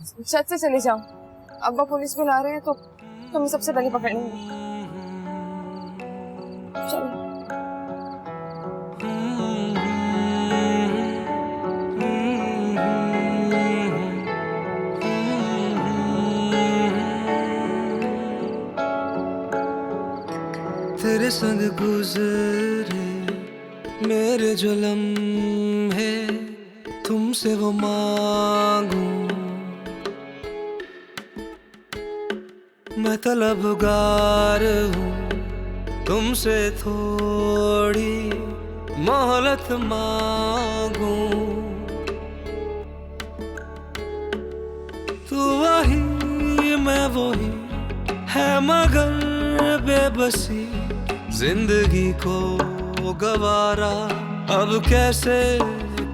छत से चले जाओ, अब्बा पुलिस बुला रहे हैं तो तुम्हें सबसे पहले पकड़ेंगे। चलो। तेरे संग गुजरे मेरे जो लम्हे, तुमसे वो मांगू मैं तलबगार हूँ, तुमसे थोड़ी मोहलत मांगू। तू वही मैं वही है मगर बेबसी, जिंदगी को गवारा अब कैसे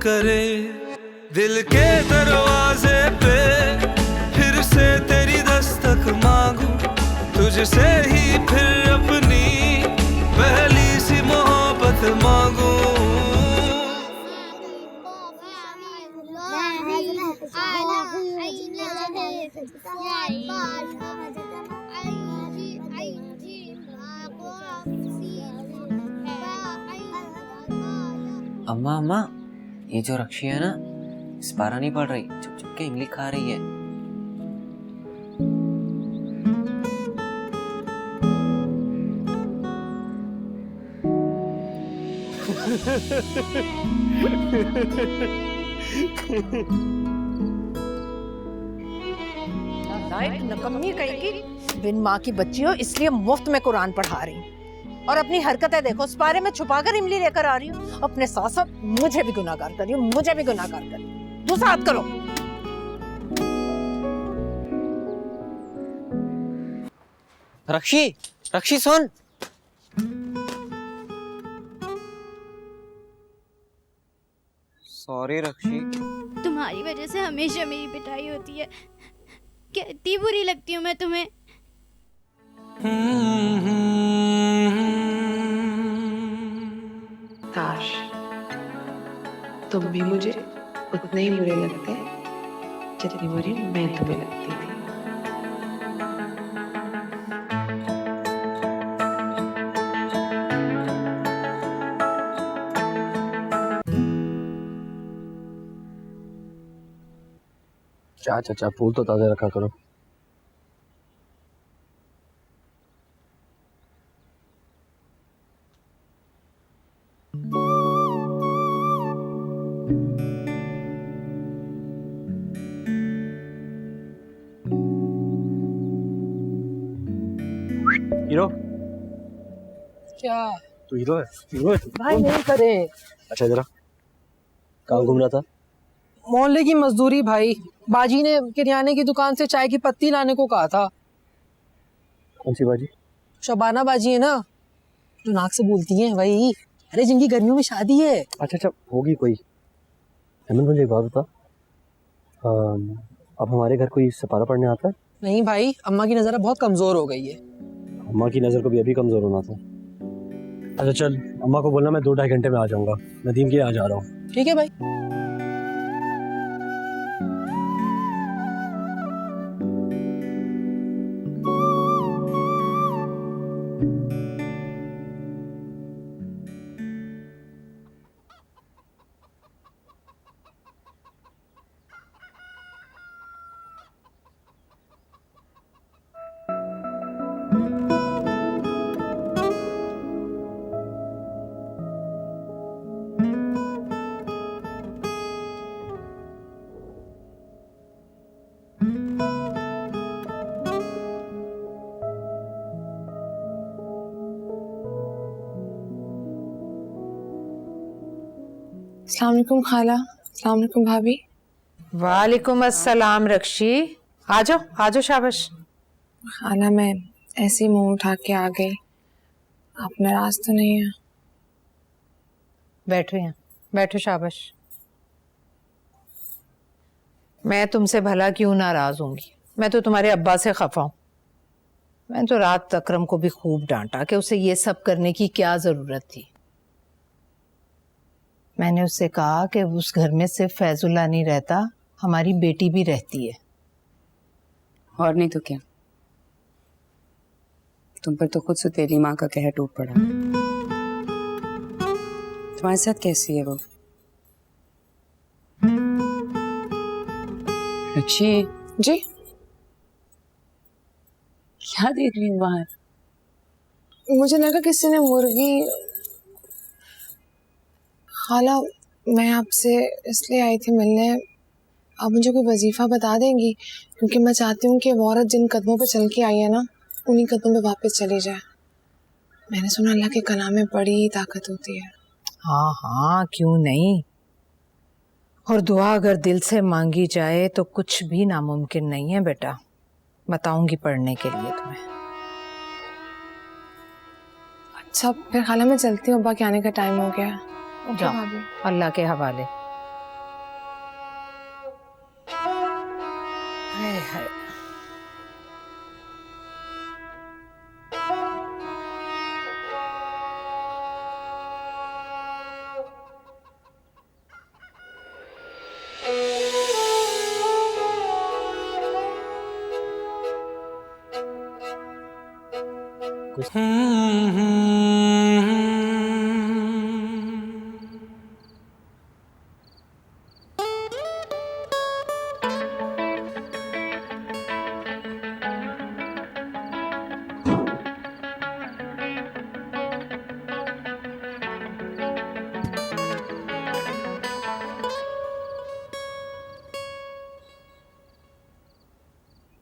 करे। दिल के दरवाजे पे फिर से तेरी दस्तक मांगू, तुझसे ही फिर अपनी पहली सी मोहब्बत मांगू। अम्मा अम्मा, ये जो रक्षी है ना, इस बारह नहीं पढ़ रही, चुप चुप के इमली खा रही है। नकम्मी कहेगी, बिन माँ की बच्ची हो इसलिए मुफ्त में कुरान पढ़ा रही हूँ, और अपनी हरकतें देखो, उस बारे में छुपाकर इमली लेकर आ रही हूँ। अपने साथ साथ मुझे भी गुनाहगार कर रही हूँ, मुझे भी गुनाहगार कर रही हूँ। दूसरा हाथ करो। रक्षी, रक्षी सुन। सॉरी रक्षी। तुम्हारी वजह से हमेशा मेरी पिटाई होती है, कितनी बुरी लगती हूँ मैं तुम्हें। काश तुम भी मुझे उतने ही बुरे लगते जितनी बुरी मैं तुम्हें लगती थी। चाचा फूल तो ताज़ा रखा करो। हीरो? क्या तू हीरो है? हीरो है भाई? नहीं करे। अच्छा जरा कहाँ घूम रहा था? मोहल्ले की मजदूरी भाई, बाजी ने किराने की दुकान से चाय की पत्ती लाने को कहा था। कौन सी बाजी? शबाना बाजी है ना, जो नाक से बोलती है वही। अरे जिनकी गर्मियों में शादी है। अच्छा होगी कोई। हेमंत मुझे एक बात बता, अब हमारे घर कोई सपारा पढ़ने आता है? नहीं भाई, अम्मा की नजर बहुत कमजोर हो गई है। अम्मा की नज़र को भी अभी कमजोर होना था। अच्छा चल, अम्मा को बोलना मैं 2-2.5 घंटे में आ जाऊंगा। नदीम के यहाँ जा रहा हूँ। ठीक है भाई। अस्सलाम वालेकुम खाला, अस्सलाम वालेकुम भाभी। वालेकुम अस्सलाम रक्षी, आ जाओ आ जाओ, शाबाश। खाला मैं ऐसे मुंह उठा के आ गई, आप नाराज तो नहीं है? बैठो यहाँ, बैठो, शाबाश। मैं तुमसे भला क्यों नाराज होंगी, मैं तो तुम्हारे अब्बा से खफा हूं। मैं तो रात अकरम को भी खूब डांटा कि उसे ये सब करने की क्या जरूरत थी। मैंने उससे कहा कि उस घर में सिर्फ फैजुल्ला नहीं रहता, हमारी बेटी भी रहती है। और नहीं तो क्या, तुम पर तो खुद से तेरी माँ का कहर टूट पड़ा। तुम्हारे साथ कैसी है वो? रक्षी, जी क्या देख रही हो बाहर? मुझे लगा किसी ने मुर्गी। खाला, मैं आपसे इसलिए आई थी मिलने, आप मुझे कोई वजीफा बता देंगी? क्योंकि मैं चाहती हूँ कि वो औरत जिन कदमों पे चल के आई है ना, उन्हीं कदमों पे वापस चली जाए। मैंने सुना अल्लाह के कलाम में बड़ी ताकत होती है। हाँ हाँ, क्यों नहीं। और दुआ अगर दिल से मांगी जाए तो कुछ भी नामुमकिन नहीं है बेटा। बताऊंगी पढ़ने के लिए तुम्हें। अच्छा फिर खाला मैं चलती हूँ, अब्बा के आने का टाइम हो गया। ओके जाओ, भाभी। अल्लाह के हवाले। हाय हाय।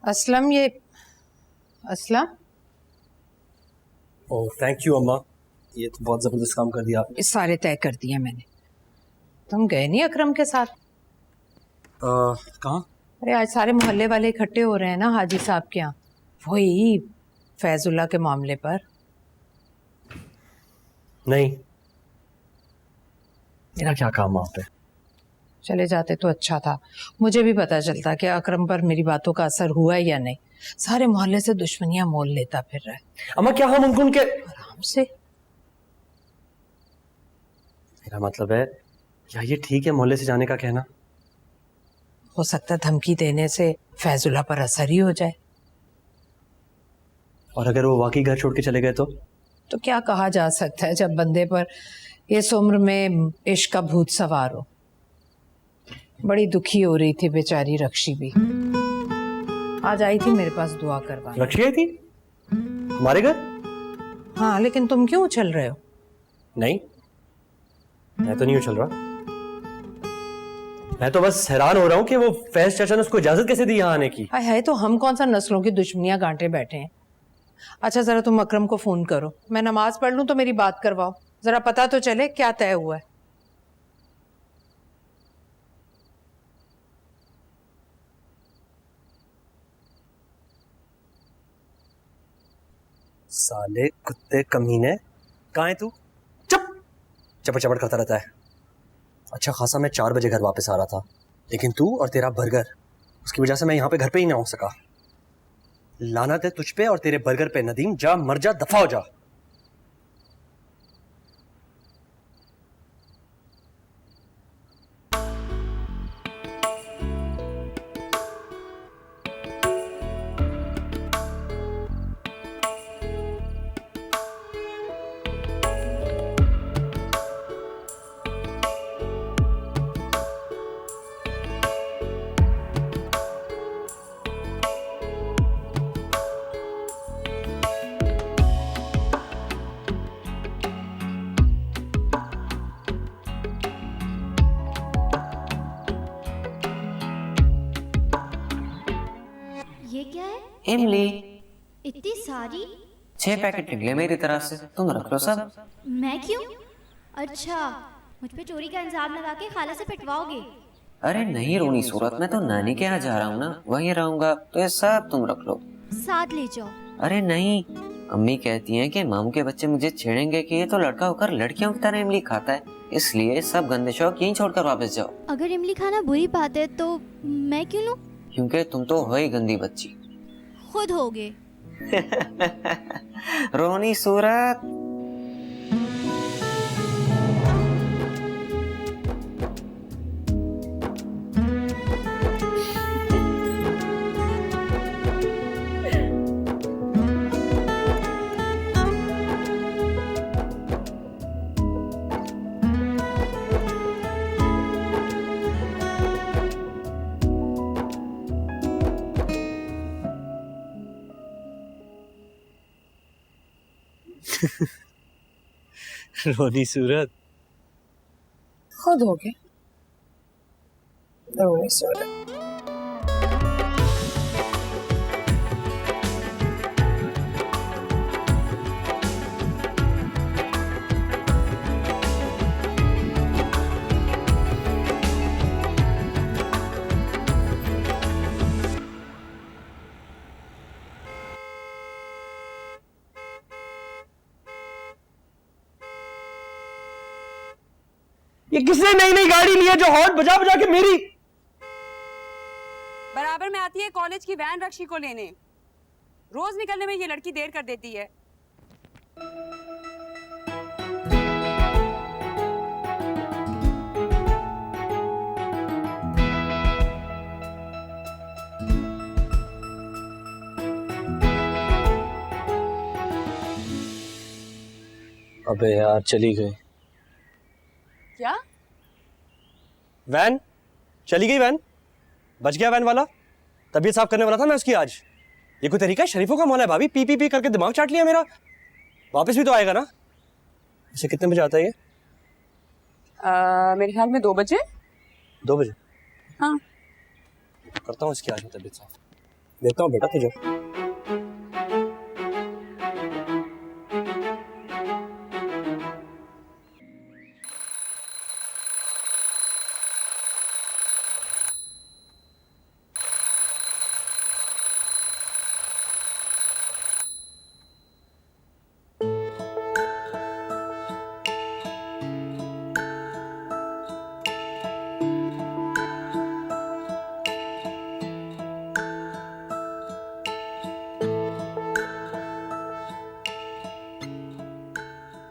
असलम, ये असलम, ओह थैंक यू अम्मा, ये तो बहुत ज़बरदस्त काम कर दिया आपने। सारे तय कर दिए मैंने। तुम गए नहीं अकरम के साथ? कहाँ? अरे आज सारे मोहल्ले वाले इकट्ठे हो रहे हैं ना हाजी साहब के यहाँ, वही फैजुल्ला के मामले पर। नहीं, मेरा क्या काम वहाँ पे? चले जाते तो अच्छा था, मुझे भी पता चलता कि अकरम पर मेरी बातों का असर हुआ है या नहीं। सारे मोहल्ले से दुश्मनियां मोल लेता फिर रहा है। अम्मा क्या हम उनके आराम से। मेरा मतलब है, क्या ये ठीक है मोहल्ले से जाने का कहना? हो सकता है धमकी देने से फैजुल्ला पर असर ही हो जाए। और अगर वो वाकई घर छोड़ के चले गए तो क्या कहा जा सकता है जब बंदे पर इस उम्र में इश्क का भूत सवार हो। बड़ी दुखी हो रही थी बेचारी रक्षी भी। आज आई थी मेरे पास दुआ करवाने। रक्षी आई थी हमारे घर? हाँ, लेकिन तुम क्यों उछल रहे हो? नहीं, मैं तो नहीं उछल रहा। मैं तो बस हैरान हो रहा हूँ कि वो फैज चाचा ने उसको इजाजत कैसे दी यहाँ आने की। हाय हाय, तो हम कौन सा नस्लों की दुश्मनियां गांठे बैठे हैं। अच्छा जरा तुम अकरम को फोन करो, मैं नमाज पढ़ लूं तो मेरी बात करवाओ, जरा पता तो चले क्या तय हुआ है। साले कुत्ते कमीने, कहाँ है तू? चुप, चपड़ चपड़ करता रहता है। अच्छा खासा मैं 4 बजे घर वापस आ रहा था, लेकिन तू और तेरा बर्गर, उसकी वजह से मैं यहाँ पे घर पे ही ना हो सका। लानत है तुझ पे और तेरे बर्गर पे नदीम, जा मर जा, दफा हो जा। ये क्या है? इमली। इतनी सारी? 6 पैकेट निकले मेरी तरफ से, तुम रख लो सब। मैं क्यों? अच्छा, मुझ पे चोरी का इल्जाम लगा के खाला से पिटवाओगे? अरे नहीं रोनी सूरत, मैं तो नानी के यहाँ जा रहा हूँ ना, वहीं रहूंगा, तो ये सब तुम रख लो। साथ ले जाओ। अरे नहीं, अम्मी कहती हैं कि मामू के बच्चे मुझे छेड़ेंगे कि ये तो लड़का होकर लड़कियों की तरह इमली खाता है, इसलिए सब गंदे शौक यहीं छोड़कर वापस जाओ। अगर इमली खाना बुरी बात है तो मैं क्यों लूं? क्योंकि तुम तो हो ही गंदी बच्ची। खुद होगे। रोनी सूरत। रोनी सूरत खुद हो गया रोनी सूरत। ये किसने नई नई गाड़ी ली है जो हॉर्न बजा बजा के मेरी बराबर में आती है कॉलेज की वैन रक्षी को लेने। रोज निकलने में ये लड़की देर कर देती है। अबे यार चली गई क्या? वैन चली गई। वैन बच गया वैन वाला। तबीयत साफ करने वाला था मैं उसकी आज। ये कोई तरीका है? शरीफों का मौला है भाभी। पी पी पी करके दिमाग चाट लिया मेरा। वापस भी तो आएगा ना। इसे कितने बजे आता है ये? मेरे ख्याल में 2 बजे। 2 बजे? हाँ। करता हूँ इसकी आज मैं तबीयत साफ। देता हूँ बेटा तुझे।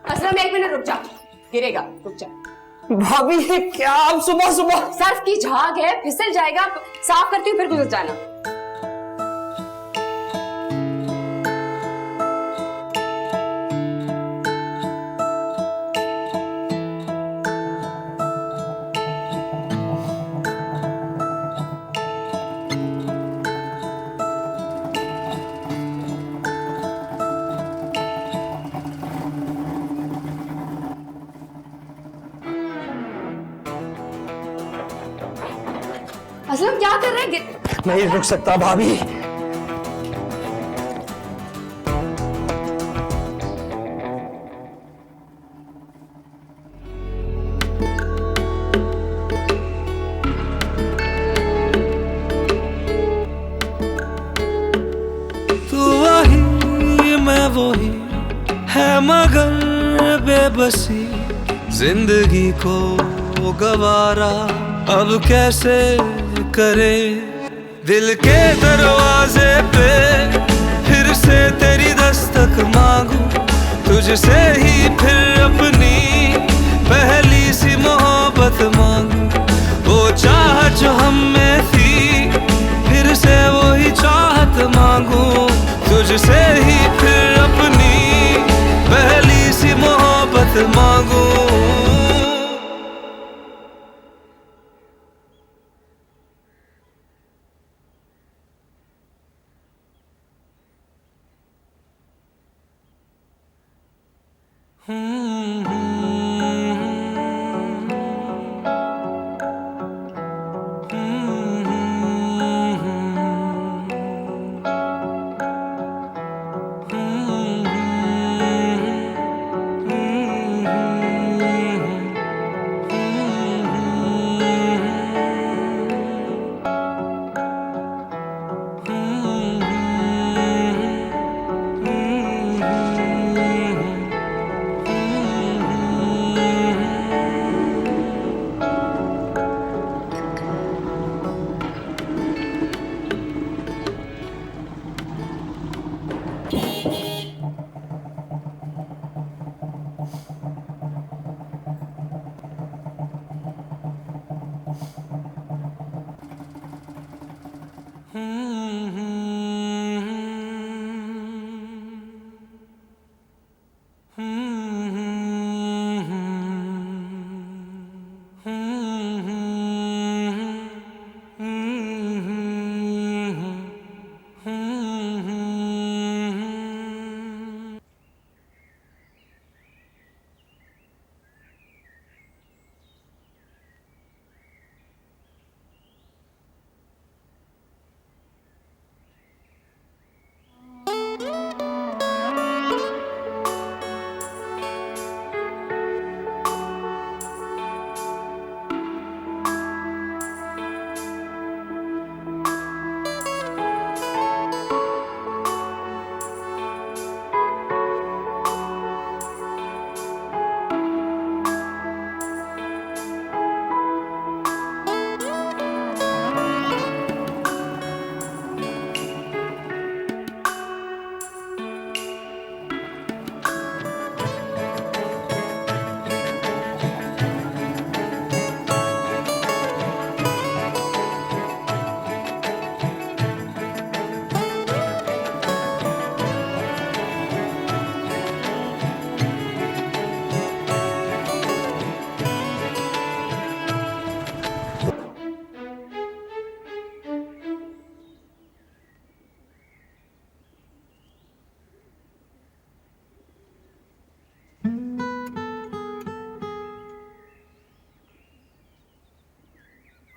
असलम 1 मिनट रुक जा, गिरेगा, रुक जा। भाभी ये क्या आप सुबह सुबह? सर्फ की झाग है, फिसल जाएगा, साफ करती हूँ फिर गुजर जाना। असलम क्या कर रहे हैं? नहीं रुक सकता भाभी। तू वही मैं वही है मगर बेबसी जिंदगी को गवारा अब कैसे करे। दिल के दरवाजे पे फिर से तेरी दस्तक मांगू, तुझसे ही फिर अपनी पहली सी मोहब्बत मांगू। वो चाहत जो हम में थी फिर से वही चाहत मांगू, तुझसे ही फिर अपनी पहली सी मोहब्बत मांगू।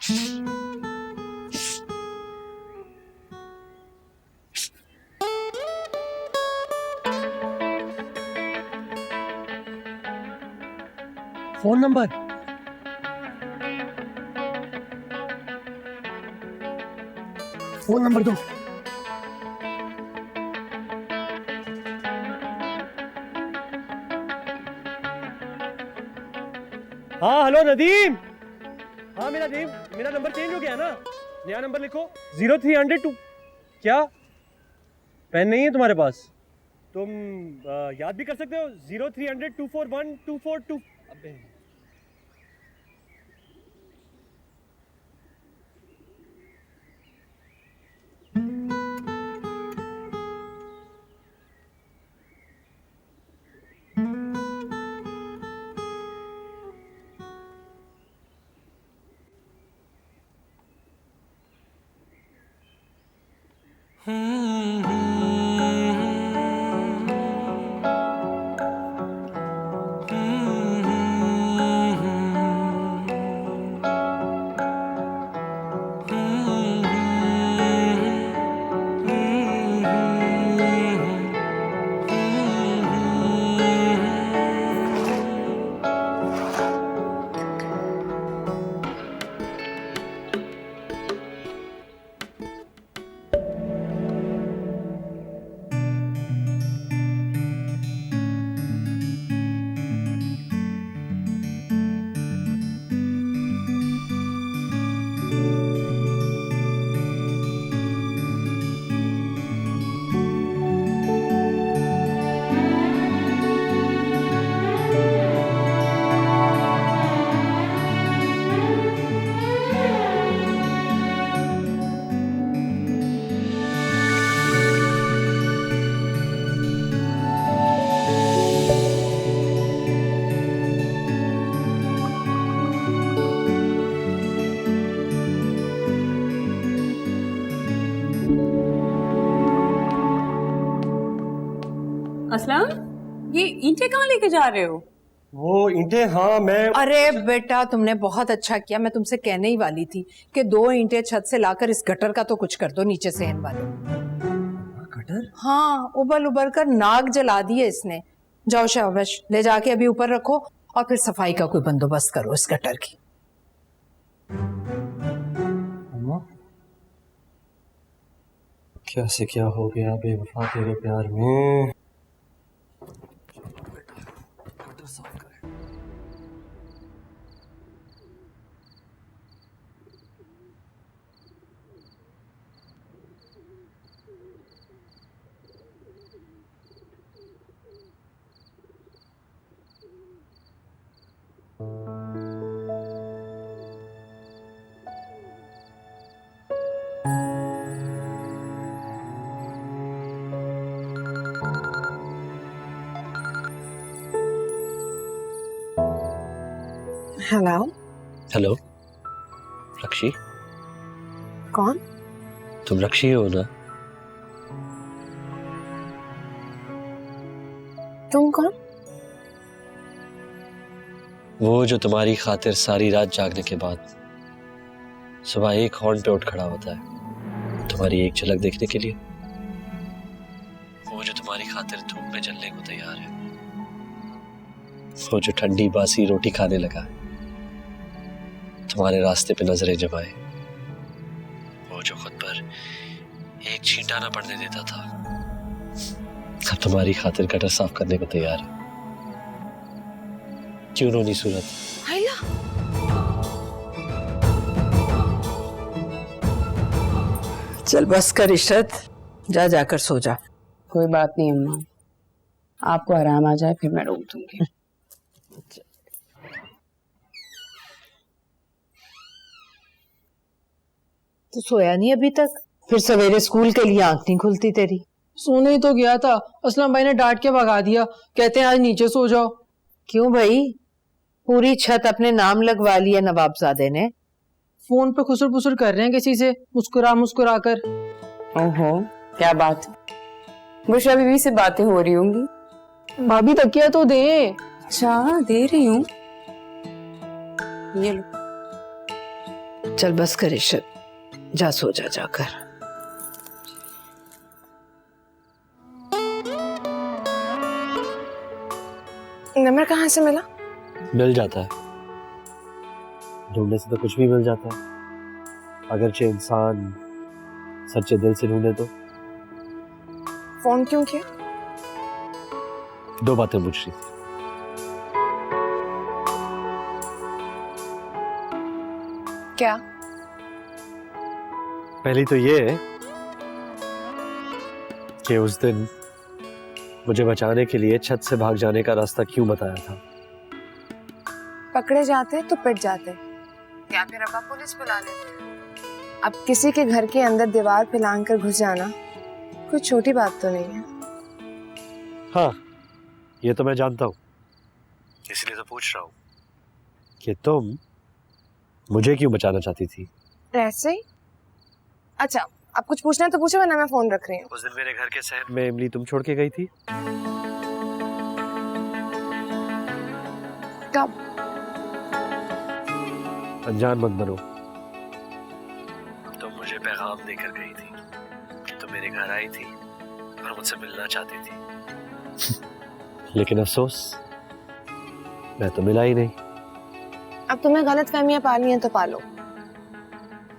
Phone number? फोन नंबर दो। हाँ हेलो नदीम। हाँ मेरा नंबर चेंज हो गया ना, नया नंबर लिखो 0302। क्या पेन नहीं है तुम्हारे पास? तुम याद भी कर सकते हो 0300241242। अबे असलम, ये ईंटें कहाँ लेके जा रहे हो? वो ईंटें, हाँ मैं। अरे बेटा तुमने बहुत अच्छा किया, मैं तुमसे कहने ही वाली थी कि 2 ईंटें छत से लाकर इस गटर का तो कुछ कर दो, नीचे से इन वाले। गटर? हाँ, उबल उबल कर नाक जला दिए इसने। जाओ शाबाश, ले जाके अभी ऊपर रखो और फिर सफाई का कोई बंदोबस्त करो इस गटर की। क्या से क्या हो गया बेवफा तेरे प्यार में। हेलो। हेलो रक्षी। कौन? तुम रक्षी हो ना? तुम कौन? वो जो तुम्हारी खातिर सारी रात जागने के बाद सुबह एक हॉर्न पे उठ खड़ा होता है तुम्हारी एक झलक देखने के लिए। वो जो तुम्हारी खातिर धूप में जलने को तैयार है। वो जो ठंडी बासी रोटी खाने लगा है तुम्हारे रास्ते पे नजरें जमाए। वो जो खुद पर एक छींटा ना पड़ने देता था, अब तुम्हारी खातिर गटर साफ करने को तैयार है। क्यों रोनी सूरत? चल बस कर इशरत, जा जाकर सो जा। कोई बात नहीं अम्मा, आपको आराम आ जाए फिर मैं रोक दूंगी। तू सोया नहीं अभी तक? फिर सवेरे स्कूल के लिए आंख नहीं खुलती तेरी। सोने ही तो गया था, असलम भाई ने डांट के भगा दिया, कहते हैं आज नीचे सो जाओ। क्यों भाई, पूरी छत अपने नाम लगवा ली है नवाबजादे ने। फोन पे खुसर पुसर कर रहे हैं किसी से, मुस्कुरा मुस्कुरा कर। ओहो, क्या बात, बुशरा बीवी से बातें हो रही होंगी। भाभी तकिया तो दे। अच्छा दे रही हूँ, ये लो। चल बस कर इशरत, जा सो जा जाकर। नंबर कहाँ से मिला? मिल जाता है, ढूंढने से तो कुछ भी मिल जाता है, अगरचे इंसान सच्चे दिल से ढूंढे तो। फोन क्यों किया? दो बातें पूछ रही थी। क्या? पहली तो ये कि उस दिन मुझे बचाने के लिए छत से भाग जाने का रास्ता क्यों बताया था? पकड़े जाते तो पिट जाते या फिर अब पुलिस बुला लेते। अब किसी के घर के अंदर दीवार पे लांघकर घुस जाना कोई छोटी बात तो नहीं है। हाँ, ये तो मैं जानता हूँ, इसलिए तो पूछ रहा हूँ कि तुम मुझे क्यों बचाना चाहती थी? ऐसे ही? अच्छा, अब कुछ पूछना है तो पूछो, वरना मैं फोन रख रही हूँ। उस दिन मेरे घर के सहन में इमली तुम छोड़ के गई थी। कब? अनजान मत बनो, तुम मुझे पैगाम देकर गई थी कि तुम मेरे घर आई थी और मुझसे मिलना चाहती थी। लेकिन अफसोस, मैं तो मिला ही नहीं। अब तुम्हें गलत फहमियां पालनी है तो पालो,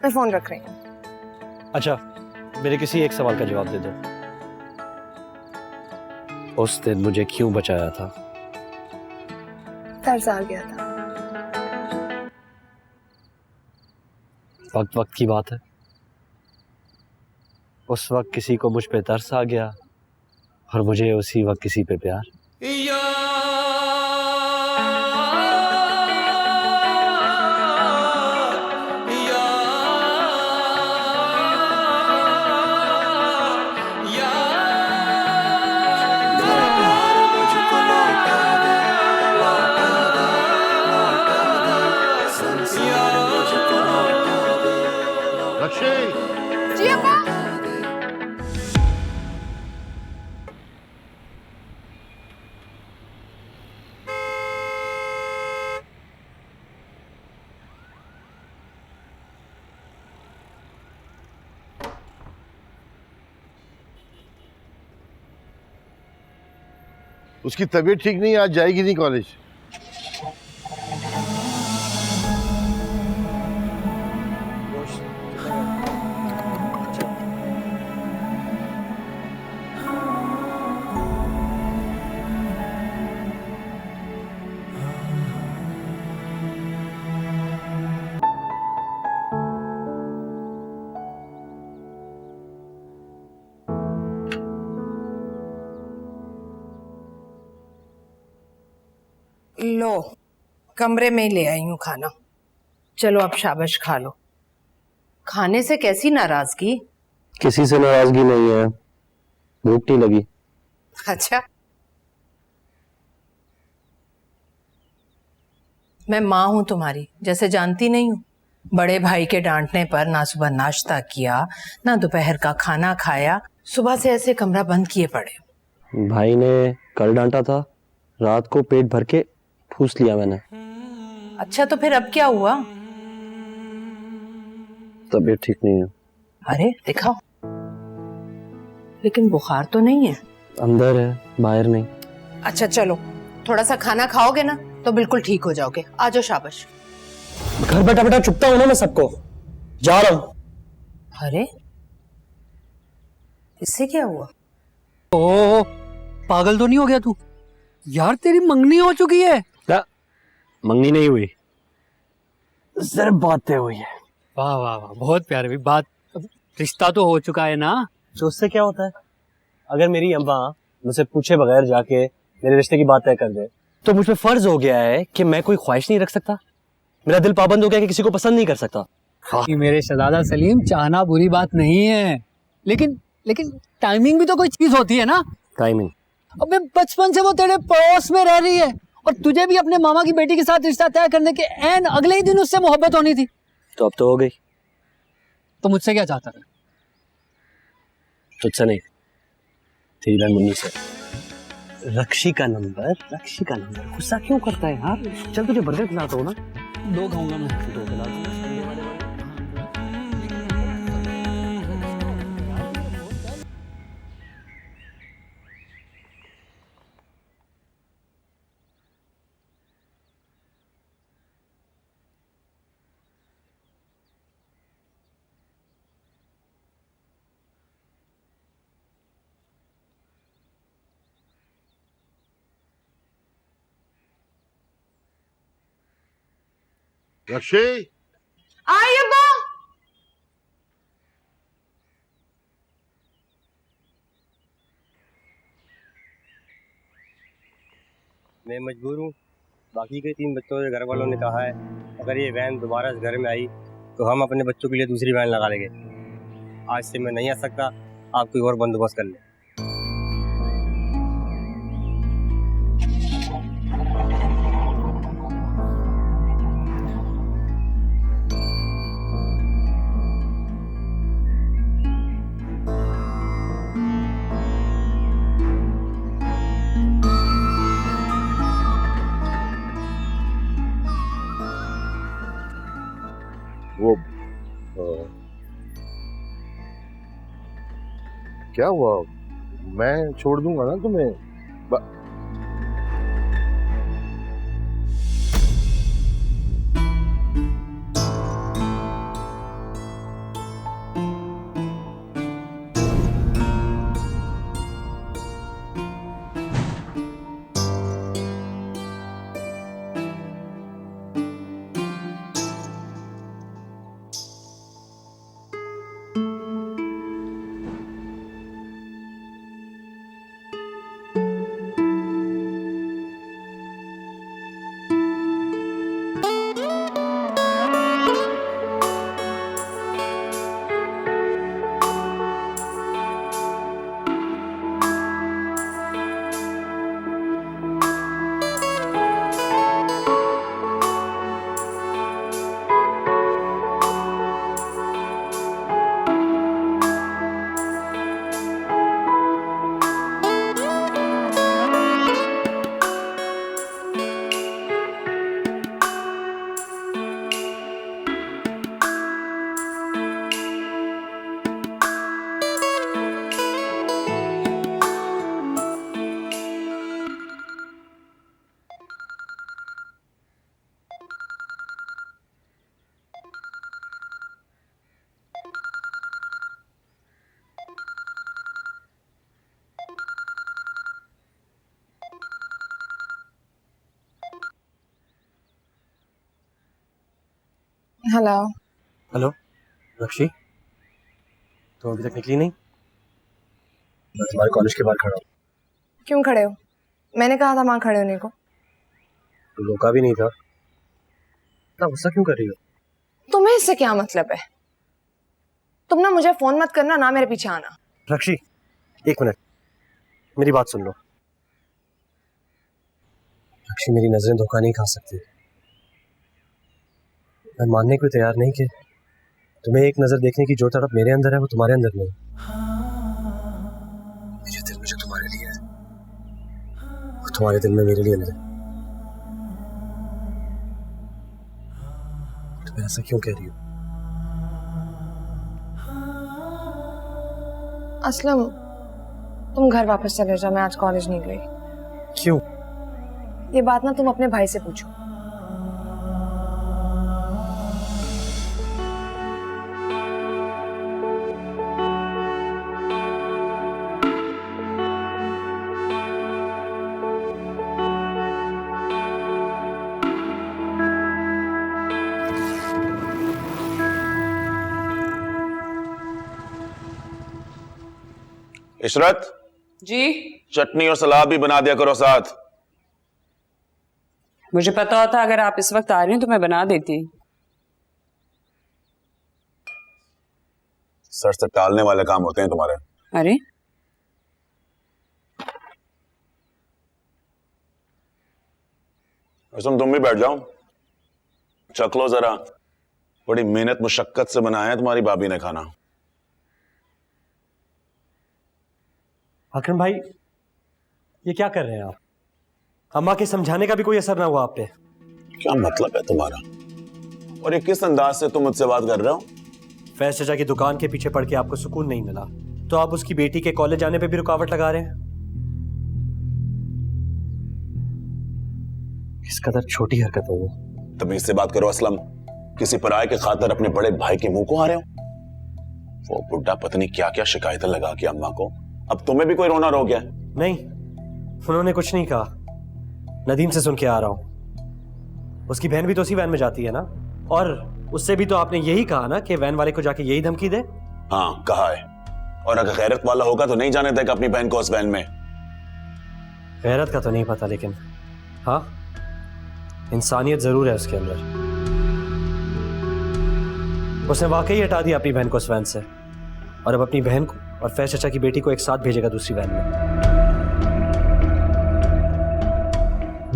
मैं फोन रख रही हूँ। अच्छा, मेरे किसी एक सवाल का जवाब दे दो। उस दिन मुझे क्यों बचाया था? तरस आ गया था। वक्त की बात है, उस वक्त किसी को मुझ पे तरस आ गया और मुझे उसी वक्त किसी पे प्यार। जी अम्मा। उसकी तबीयत ठीक नहीं, आज जाएगी नहीं कॉलेज। लो, कमरे में ही ले आई हूँ खाना। चलो अब शाबाश खा लो। खाने से कैसी नाराजगी? किसी से नाराजगी नहीं है, भूख नहीं लगी। अच्छा, मैं माँ हूं तुम्हारी, जैसे जानती नहीं हूँ? बड़े भाई के डांटने पर ना सुबह नाश्ता किया, ना दोपहर का खाना खाया, सुबह से ऐसे कमरा बंद किए पड़े। भाई ने कल डांटा था, रात को पेट भर के ठूस लिया मैंने। अच्छा, तो फिर अब क्या हुआ? तबीयत ठीक नहीं है। अरे दिखाओ। लेकिन बुखार तो नहीं है? अंदर है, बाहर नहीं। अच्छा चलो, थोड़ा सा खाना खाओगे ना तो बिल्कुल ठीक हो जाओगे। आ जाओ, शाबाश। घर बैठा बैठा चुपता हूं ना मैं सबको, जा रहा हूं। अरे इससे क्या हुआ? ओ, पागल तो नहीं हो गया तू? यार तेरी मंगनी हो चुकी है। क्या? मंगनी नहीं हुई, सिर्फ बातें हुई है। वाह वाह वाह, बहुत प्यारे भी बात। रिश्ता तो हो चुका है ना। तो उससे क्या होता है? अगर मेरी अम्मा मुझसे पूछे बगैर जाके मेरे रिश्ते की बात तय कर दे तो मुझ पे फर्ज हो गया है कि मैं कोई ख्वाहिश नहीं रख सकता। मेरा दिल पाबंद हो गया कि किसी को पसंद नहीं कर सकता। मेरे शहजादा सलीम, चाहना बुरी बात नहीं है, लेकिन टाइमिंग भी तो कोई चीज होती है ना। टाइमिंग? अबे बचपन से वो तेरे पड़ोस में रह रही है और तुझे भी अपने मामा की बेटी के साथ रिश्ता तय करने के एन अगले ही दिन उससे मोहब्बत होनी थी। तो अब तो हो गई। तो मुझसे क्या चाहता है? तुझसे नहीं, तेरी बहन मुन्नी से। रक्षी का नंबर, गुस्सा क्यों करता है यार? चल तुझे बर्गर खिलाता हूँ ना। 2 खाऊंगा मैं। 2 खिला दूंगा। रक्षी आई अब्बा। मैं मजबूर हूँ। बाकी के 3 बच्चों के घर वालों ने कहा है अगर ये वैन दोबारा इस घर में आई तो हम अपने बच्चों के लिए दूसरी वैन लगा लेंगे। आज से मैं नहीं आ सकता, आप कोई और बंदोबस्त कर लें। वो क्या हुआ? मैं छोड़ दूंगा ना तुम्हें। हेलो। हेलो रक्षी, तो अभी तक निकली नहीं? मैं तुम्हारे कॉलेज के बाहर खड़ा हूँ। क्यों खड़े हो? मैंने कहा था वहां खड़े होने को। रोका भी नहीं था। इतना गुस्सा क्यों कर रही हो? तुम्हें इससे क्या मतलब है? तुम ना मुझे फोन मत करना, ना मेरे पीछे आना। रक्षी 1 मिनट, मेरी बात सुन लो। रक्षी, मेरी नजरें धोखा नहीं खा सकती। मैं मानने को तैयार नहीं कि तुम्हें एक नजर देखने की जो तड़प मेरे अंदर है वो तुम्हारे अंदर नहीं। मेरे दिल में जो तुम्हारे लिए है वो तुम्हारे दिल में मेरे लिए नहीं। तुम ऐसा क्यों कह रही हो? असलम, तुम घर वापस चले जाओ, मैं आज कॉलेज नहीं गई। क्यों? ये बात ना तुम अपने भाई से पूछो। इशरत जी, चटनी और सलाद भी बना दिया करो साथ। मुझे पता होता अगर आप इस वक्त आ रही हैं तो मैं बना देती। सर से टालने वाले काम होते हैं तुम्हारे। अरे तुम भी बैठ जाओ, चख लो जरा। बड़ी मेहनत मुशक्कत से बनाया है तुम्हारी भाभी ने खाना। अकरम भाई, ये क्या कर रहे हैं आप? अम्मा के समझाने का भी कोई असर ना हुआ आप पे। क्या मतलब है तुम्हारा? और ये किस अंदाज से तुम मुझसे बात कर रहे हो? फैज चाचा की दुकान के पीछे पड़ के आपको सुकून नहीं मिला तो आप उसकी बेटी के कॉलेज जाने पे भी रुकावट लगा रहे हैं। किस कदर छोटी हरकत है वो। तमीज से बात करो असलम। किसी पराये के खातिर अपने बड़े भाई के मुंह को आ रहे हो? वो बुढ़ा पत्नी क्या क्या शिकायतें लगा के अम्मा को। अब तुम्हें भी कोई रोना रो गया? नहीं, उन्होंने कुछ नहीं कहा। नदीम से सुन के आ रहा हूं। उसकी बहन भी तो उसी वैन में जाती है ना? और उससे भी तो आपने यही कहा ना कि वैन वाले को जाके यही धमकी दे। हाँ कहा है, और अगर गैरत वाला होगा तो नहीं जाने देगा अपनी बहन को उस वैन में। गैरत का तो नहीं पता, लेकिन हाँ इंसानियत जरूर है उसके अंदर। उसने वाकई हटा दिया अपनी बहन को उस वैन से, और अब अपनी बहन को और फैज चाचा की बेटी को एक साथ भेजेगा दूसरी वैन में।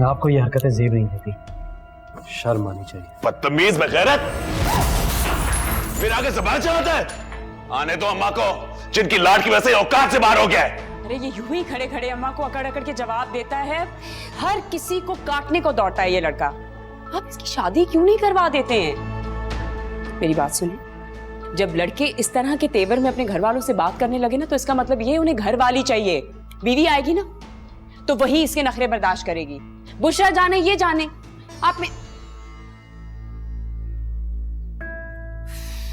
आपको ये हरकतें जेब नहीं देती, शर्म आनी चाहिए। बदतमीज बेगैरत, फिर आगे जबान चलाता है। आने दो अम्मा को, जिनकी लाड की वजह से औकात से बाहर हो गया है। अरे ये यूं ही खड़े खड़े अम्मा को अकड़ अकड़ के जवाब देता है, हर किसी को काटने को दौड़ता है ये लड़का। आप इसकी शादी क्यों नहीं करवा देते हैं? मेरी बात सुनिए, जब लड़के इस तरह के तेवर में अपने घर वालों से बात करने लगे ना, तो इसका मतलब ये उन्हें घर वाली चाहिए। बीवी आएगी ना तो वही इसके नखरे बर्दाश्त करेगी। बुशरा जाने ये जाने, आप में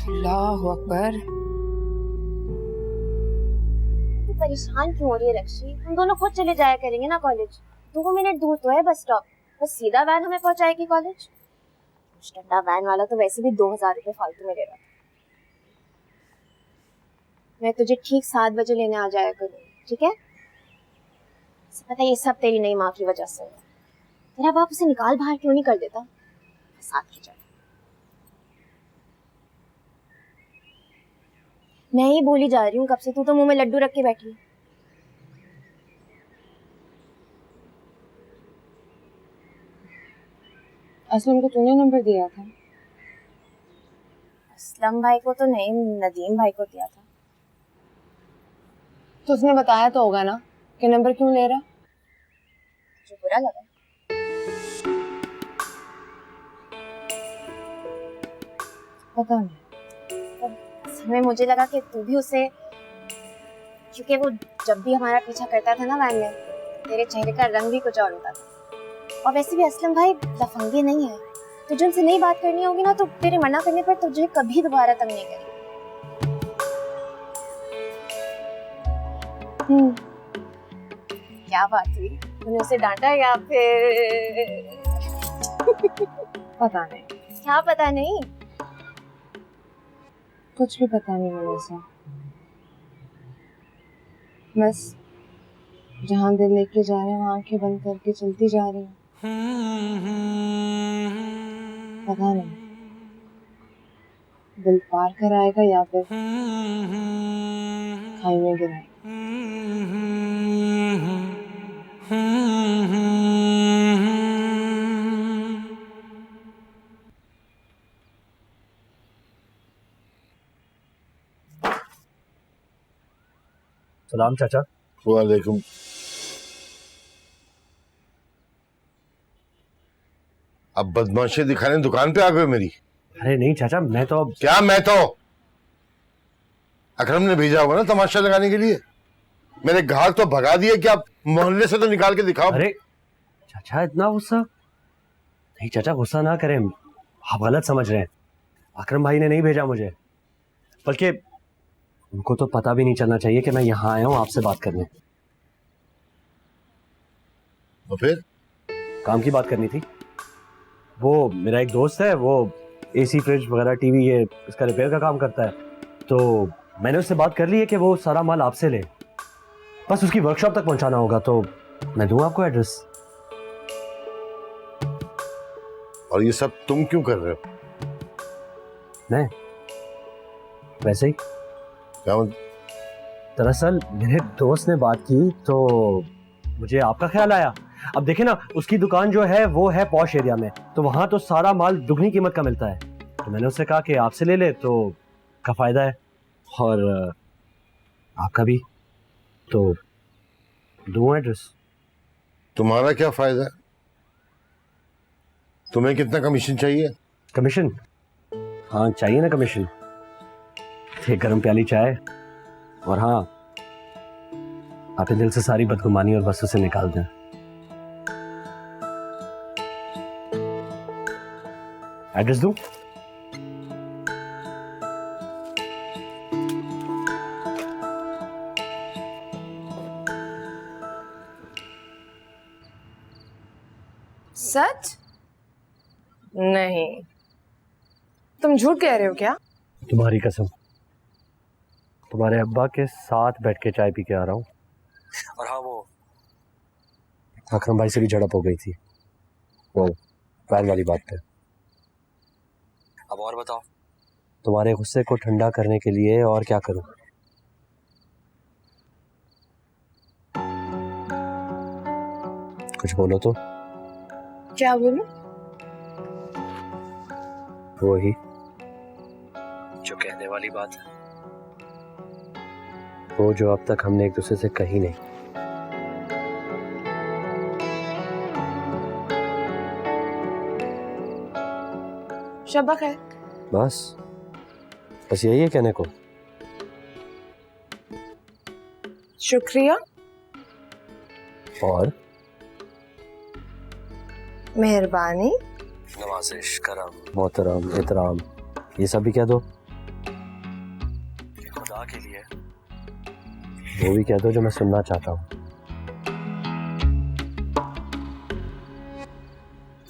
अल्लाहु अकबर। परेशान क्यों हो रही है रक्षी? हम दोनों खुद चले जाया करेंगे ना कॉलेज। 2 मिनट दूर तो है बस स्टॉप, बस सीधा वैन हमें पहुंचाएगी कॉलेज। ठंडा वैन वाला तो वैसे भी 2000 रुपए फालतू में ले रहा। मैं तुझे ठीक 7 बजे लेने आ जाया करूंगी, ठीक है? पता है ये सब तेरी नई माँ की वजह से है। तेरा बाप उसे निकाल बाहर क्यों नहीं कर देता? साथ ही चल। मैं ही बोली जा रही हूँ कब से, तू तो मुंह में लड्डू रख के बैठी है। असलम को तूने नंबर दिया था? असलम भाई को तो नहीं, नदीम भाई को दिया था। तो उसने बताया तो होगा ना कि नंबर क्यों ले रहा? जो बुरा लगा। पता नहीं, समय मुझे लगा कि तू भी उसे, क्योंकि वो जब भी हमारा पीछा करता था ना वैन में, तेरे चेहरे का रंग भी कुछ और होता था। और वैसे भी असलम भाई लफंगे नहीं है, तुझे उनसे नहीं बात करनी होगी ना तो तेरे मना करने पर तुझे कभी दोबारा तंग नहीं करेगी। क्या बात हुई? तूने उसे डांटा या फिर? पता नहीं। क्या पता नहीं? कुछ भी पता नहीं मुझे से। बस जहाँ दिल लेके जा रहे हैं वहाँ आंखें बंद करके चलती जा रही हूँ। पता नहीं दिल पार कर आएगा या फिर खाई में गिराएगा। सलाम चाचा। वालेकुम। अब बदमाशी दिखाने दुकान पे आ गए मेरी? अरे नहीं चाचा, मैं तो अब क्या मैं तो, अकरम ने भेजा होगा ना तमाशा लगाने के लिए। मेरे घाट तो भगा दिए कि आप मोहल्ले से तो निकाल के दिखाओ। अरे चाचा इतना गुस्सा नहीं। चाचा गुस्सा ना करें, आप गलत समझ रहे हैं। अकरम भाई ने नहीं भेजा मुझे, बल्कि उनको तो पता भी नहीं चलना चाहिए कि मैं यहाँ आया हूँ आपसे बात करने। तो फिर काम की बात करनी थी। वो मेरा एक दोस्त है, वो एसी फ्रिज वगैरह टीवी ये इसका रिपेयर का काम करता है, तो मैंने उससे बात कर ली है कि वो सारा माल आपसे ले, बस उसकी वर्कशॉप तक पहुंचाना होगा। तो मैं दूं आपको एड्रेस। और ये सब तुम क्यों कर रहे हो? मैं वैसे ही। क्या मतलब? दरअसल मेरे दोस्त ने बात की तो मुझे आपका ख्याल आया। अब देखे ना, उसकी दुकान जो है वो है पॉश एरिया में, तो वहां तो सारा माल दुगनी कीमत का मिलता है। तो मैंने उससे कहा कि आपसे ले ले तो का फायदा है और आपका भी, तो दूं एड्रेस। तुम्हारा क्या फायदा है? तुम्हें कितना कमीशन चाहिए? कमीशन? हाँ चाहिए ना कमीशन। एक गर्म प्याली चाय, और हाँ अपने दिल से सारी बदगुमानी और बस उसे निकाल दें। एड्रेस दूं? सच? नहीं, तुम झूठ कह रहे हो क्या? तुम्हारी कसम, तुम्हारे अब्बा के साथ बैठ के चाय पी के आ रहा हूँ। और हाँ, वो अकरम भाई से भी झड़प हो गई थी वो वैन वाली बात पे। अब और बताओ, तुम्हारे गुस्से को ठंडा करने के लिए और क्या करूं? कुछ बोलो तो। क्या बोलूं? वो ही जो कहने वाली बात है, वो जो अब तक हमने एक दूसरे से कही नहीं। शब्बा खैर। बस यही है कहने को। शुक्रिया और मेहरबानी, नवाजिश, करम, मोहतरम, एहतराम, ये सब भी कह दो। खुदा के लिए वो भी कह दो जो मैं सुनना चाहता हूँ।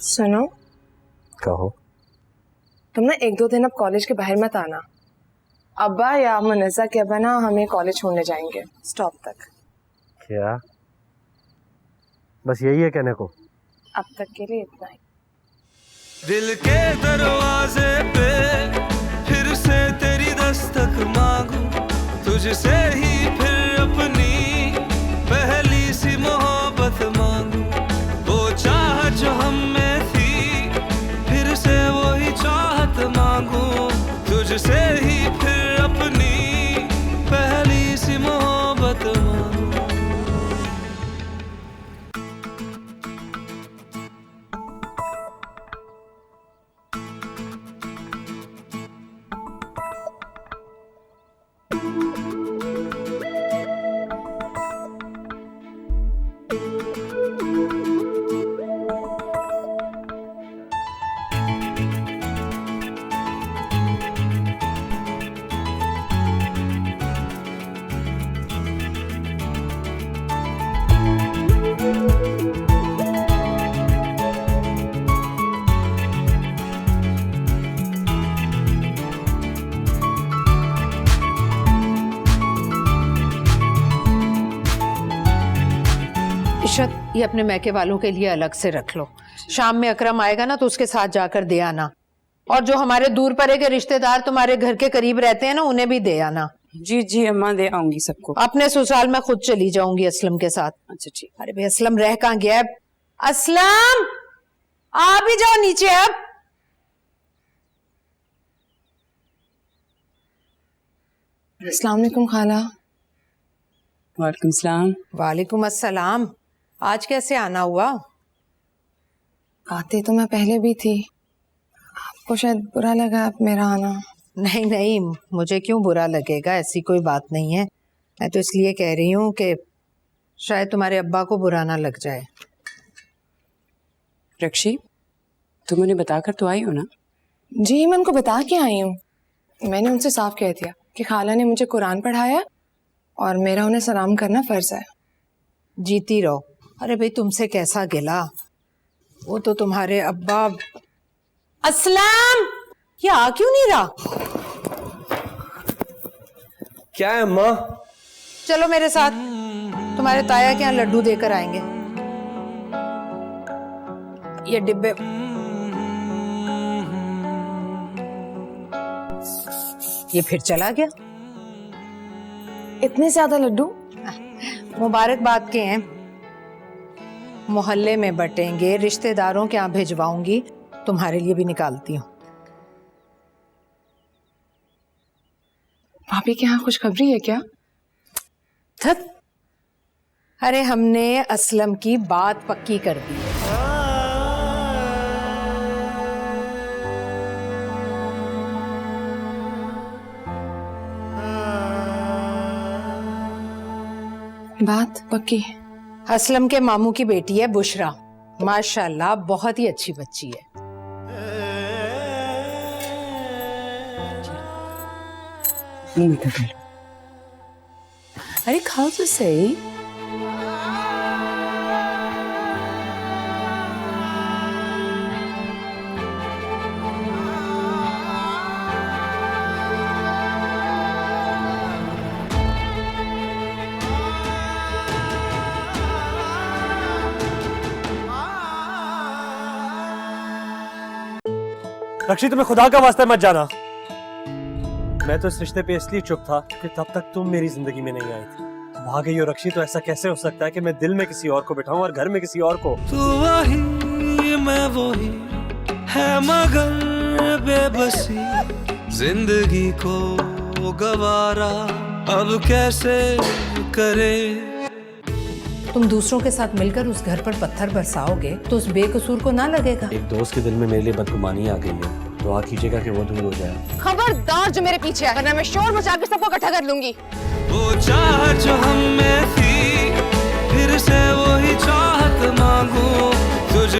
सुनो, कहो। तुम ना 1-2 दिन अब कॉलेज के बाहर मत आना। अब्बा या मुनज़्ज़ा के अब्बा ना हमें कॉलेज छोड़ने जाएंगे स्टॉप तक। क्या? बस यही है कहने को? अब तक के लिए इतना ही। दिल के दरवाजे पे फिर से तेरी दस्तक मांगू, तुझसे ही फिर अपनी पहली सी मोहब्बत मांगू। वो चाहत जो हम में थी फिर से वही चाहत मांगू, तुझसे ही फिर अपनी पहली सी मोहब्बत मांगू। इशरत, ये अपने मैके वालों के लिए अलग से रख लो। शाम में अकरम आएगा ना तो उसके साथ जाकर दे आना। और जो हमारे दूर परे के रिश्तेदार तुम्हारे घर के करीब रहते हैं ना, उन्हें भी दे आना। जी जी अम्मा, दे आऊंगी सबको। अपने ससुराल में खुद चली जाऊंगी असलम के साथ। अच्छा ठीक। अरे भाई असलम रह कहाँ गया है? असलम आ भी जाओ नीचे अब। अस्सलाम वालेकुम खाला। वालेकुम सलाम। वालेकुम अस्सलाम। आज कैसे आना हुआ? आते तो मैं पहले भी थी, आपको शायद बुरा लगा अब मेरा आना। नहीं नहीं, मुझे क्यों बुरा लगेगा, ऐसी कोई बात नहीं है। मैं तो इसलिए कह रही हूँ कि शायद तुम्हारे अब्बा को बुरा ना लग जाए। रक्षी, तुम उन्हें बताकर तो आई हो ना? जी मैं उनको बता के आई हूँ। मैंने उनसे साफ कह दिया कि खाला ने मुझे कुरान पढ़ाया और मेरा उन्हें सलाम करना फर्ज है। जीती रहो। अरे भाई तुमसे कैसा गिला, वो तो तुम्हारे अब्बा। असलम, ये आ क्यों नहीं रहा? क्या है अम्मा? चलो मेरे साथ, तुम्हारे ताया के यहाँ लड्डू देकर आएंगे। ये डिब्बे। ये फिर चला गया। इतने ज्यादा लड्डू? मुबारकबाद के हैं, मोहल्ले में बटेंगे, रिश्तेदारों के यहाँ भिजवाऊंगी, तुम्हारे लिए भी निकालती हूँ। भाभी के यहाँ खुशखबरी है क्या? थक। अरे हमने असलम की बात पक्की कर दी है। बात पक्की? असलम के मामू की बेटी है बुशरा, माशाल्लाह बहुत ही अच्छी बच्ची है। अरे खाओ तो सही। रक्षी तुम्हें खुदा का वास्ता मत जाना। मैं तो इस रिश्ते पे इसलिए चुप था कि तब तक तुम मेरी जिंदगी में नहीं आई थी। तुम आ गई हो रक्षी, तो ऐसा कैसे हो सकता है कि मैं दिल में किसी और को बिठाऊं और घर में किसी और को? तू वही मैं वही है मगर बेबसी, जिंदगी को गवारा अब कैसे करे। तुम दूसरों के साथ मिलकर उस घर पर पत्थर बरसाओगे तो उस बेकसूर को ना लगेगा? एक दोस्त के दिल में मेरे लिए बदगुमानी आ गई है, दुआ कीजिएगा कि वो दूर हो जाए। खबरदार जो मेरे पीछे आए, वरना मैं शोर मचा के सबको इकट्ठा कर लूंगी। वो चाह जो हम में थी